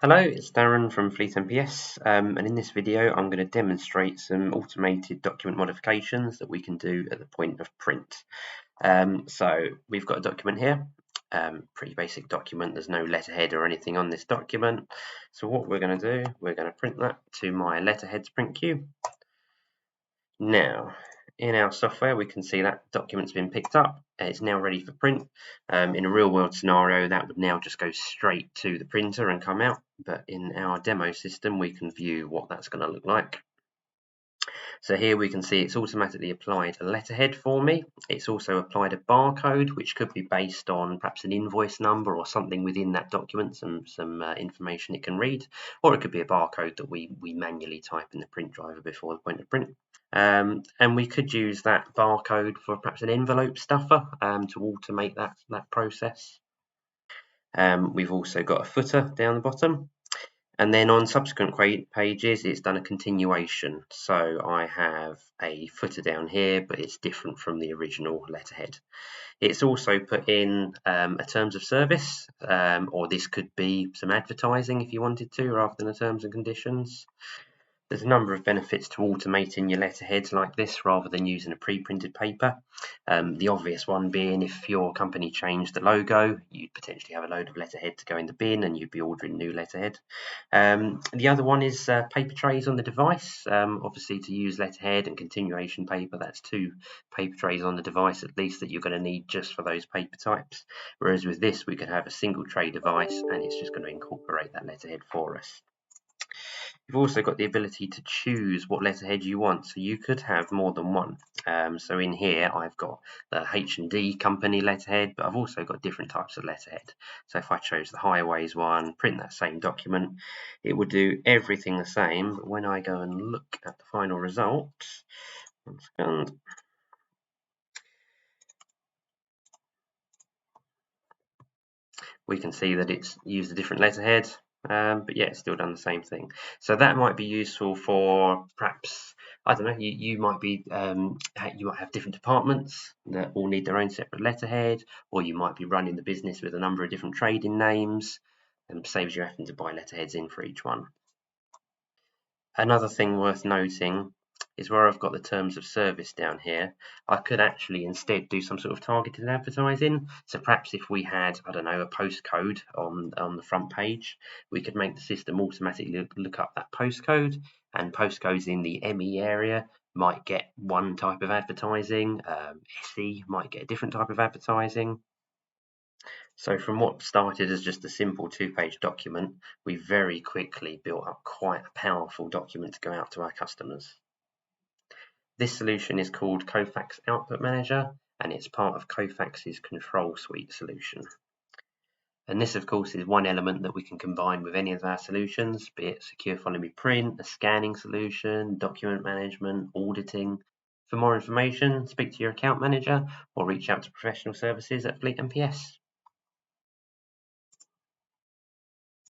Hello, it's Darren from Fleet MPS, and in this video I'm going to demonstrate some automated document modifications that we can do at the point of print. So we've got a document here, pretty basic document, there's no letterhead or anything on this document. So what we're going to do, we're going to print that to my letterheads print queue. Now, in our software, we can see that document's been picked up. It's now ready for print. In a real world scenario, that would now just go straight to the printer and come out. But in our demo system, we can view what that's going to look like. So here we can see it's automatically applied a letterhead for me. It's also applied a barcode, which could be based on perhaps an invoice number or something within that document, some information it can read, or it could be a barcode that we manually type in the print driver before the point of print. And we could use that barcode for perhaps an envelope stuffer to automate that process. We've also got a footer down the bottom. And then on subsequent pages, it's done a continuation. So I have a footer down here, but it's different from the original letterhead. It's also put in a terms of service, or this could be some advertising if you wanted to, rather than the terms and conditions. There's a number of benefits to automating your letterheads like this rather than using a pre-printed paper. The obvious one being if your company changed the logo, you'd potentially have a load of letterhead to go in the bin and you'd be ordering new letterhead. The other one is paper trays on the device. Obviously to use letterhead and continuation paper, that's 2 paper trays on the device at least that you're going to need just for those paper types. Whereas with this, we could have a single tray device and it's just going to incorporate that letterhead for us. You've also got the ability to choose what letterhead you want, so you could have more than one. So in here I've got the H&D company letterhead, but I've also got different types of letterhead. So if I chose the highways one, print that same document, it would do everything the same, but when I go and look at the final result, 1 second, we can see that it's used a different letterhead. But yeah, it's still done the same thing. So that might be useful for perhaps, I don't know, you might be you might have different departments that all need their own separate letterhead, or you might be running the business with a number of different trading names, and saves you having to buy letterheads in for each one. Another thing worth noting is where I've got the terms of service down here, I could actually instead do some sort of targeted advertising. So perhaps if we had, I don't know, a postcode on the front page, we could make the system automatically look up that postcode, and postcodes in the ME area might get one type of advertising, SE might get a different type of advertising. So from what started as just a simple 2-page document, we very quickly built up quite a powerful document to go out to our customers. This solution is called Kofax Output Manager, and it's part of Kofax's Control Suite solution. And this, of course, is one element that we can combine with any of our solutions, be it Secure Follow Me Print, a scanning solution, document management, auditing. For more information, speak to your account manager or reach out to professional services at Fleet MPS.